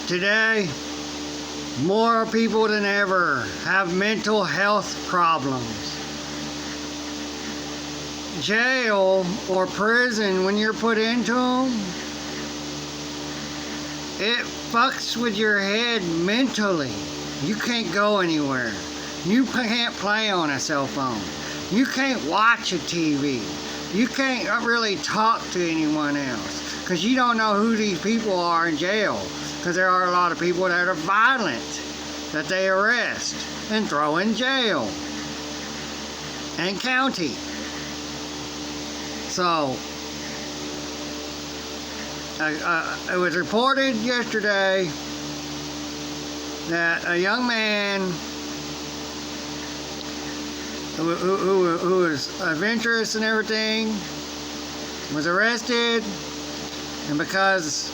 Today, more people than ever have mental health problems. Jail or prison, when you're put into them, it fucks with your head mentally. You can't go anywhere. You can't play on a cell phone. You can't watch a TV. You can't really talk to anyone else because you don't know who these people are in jail, because there are a lot of people that are violent that they arrest and throw in jail and county. So it was reported yesterday that a young man who was adventurous and everything was arrested, and because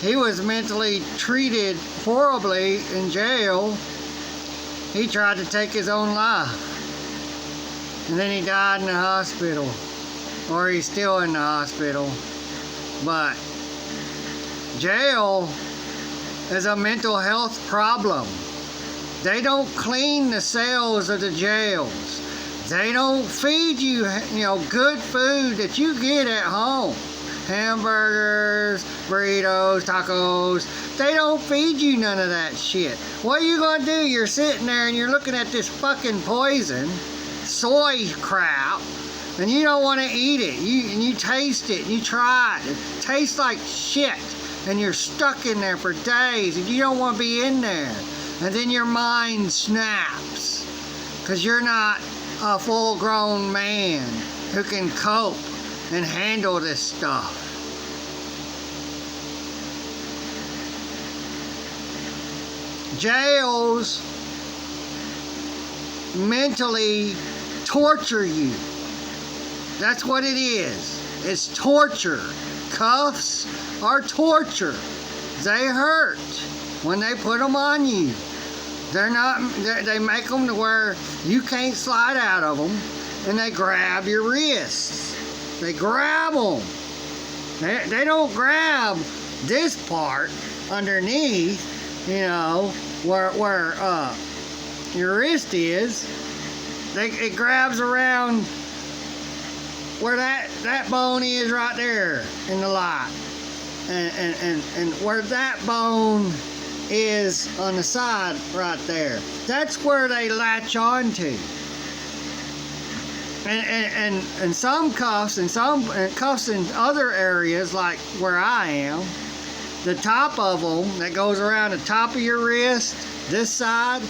he was mentally treated horribly in jail, he tried to take his own life, and then he died in the hospital, or he's still in the hospital. But jail is a mental health problem. They don't clean the cells of the jails. They don't feed you, good food that you get at home. Hamburgers, burritos, tacos. They don't feed you none of that shit. What are you gonna do? You're sitting there and you're looking at this fucking poison, soy crap, and you don't want to eat it. You taste it, and you try it. It tastes like shit, and you're stuck in there for days, and you don't want to be in there. And then your mind snaps, because you're not a full-grown man who can cope and handle this stuff. Jails mentally torture you. That's what it is. It's torture. Cuffs are torture. They hurt when they put them on you. They make them to where you can't slide out of them, and they grab your wrists. They grab them. They don't grab this part underneath, where your wrist is. It grabs around where that bone is right there in the light, and where that bone is on the side right there. That's where they latch on to. And some cuffs and cuffs in other areas, like where I am, the top of them that goes around the top of your wrist, this side,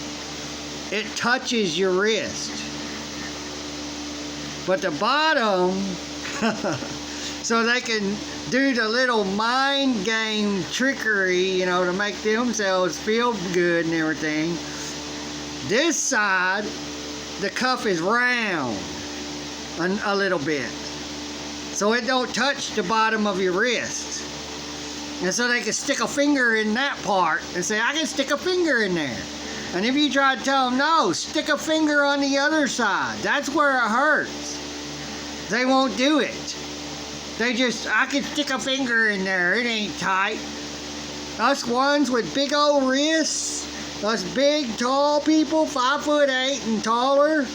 it touches your wrist. But the bottom, so they can do the little mind game trickery, to make themselves feel good and everything. This side, the cuff is round a little bit, so it don't touch the bottom of your wrist. And so they can stick a finger in that part and say, I can stick a finger in there. And if you try to tell them, no, stick a finger on the other side, that's where it hurts, they won't do it. I can stick a finger in there, it ain't tight. Us ones with big old wrists, us big, tall people, 5'8" and taller,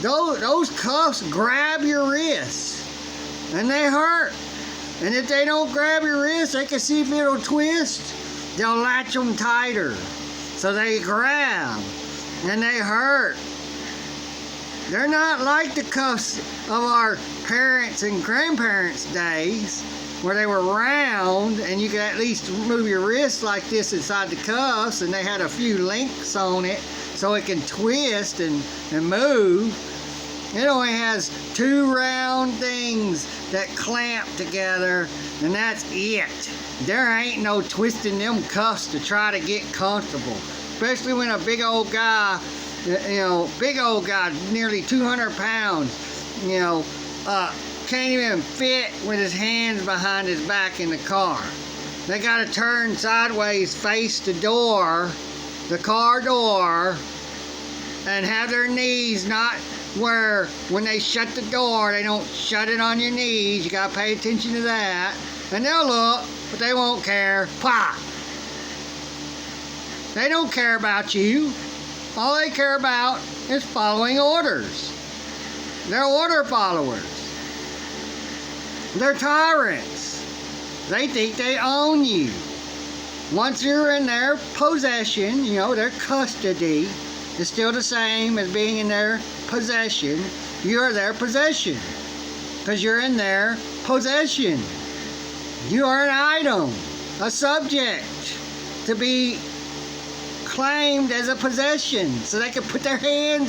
those cuffs grab your wrists, and they hurt. And if they don't grab your wrist, they can see if it'll twist, they'll latch them tighter. So they grab, and they hurt. They're not like the cuffs of our parents' and grandparents' days, where they were round and you could at least move your wrist like this inside the cuffs, and they had a few links on it so it can twist and move. It only has two round things that clamp together, and that's it. There ain't no twisting them cuffs to try to get comfortable, especially when a big old guy, nearly 200 pounds, can't even fit with his hands behind his back in the car. They got to turn sideways, face the door, the car door, and have their knees not where when they shut the door, they don't shut it on your knees. You got to pay attention to that. And they'll look, but they won't care. Pah! They don't care about you. All they care about is following orders. They're order followers. They're tyrants. They think they own you. Once you're in their possession, you know, their custody is still the same as being in their possession. You're their possession because you're in their possession. You are an item, a subject to be claimed as a possession so they can put their hands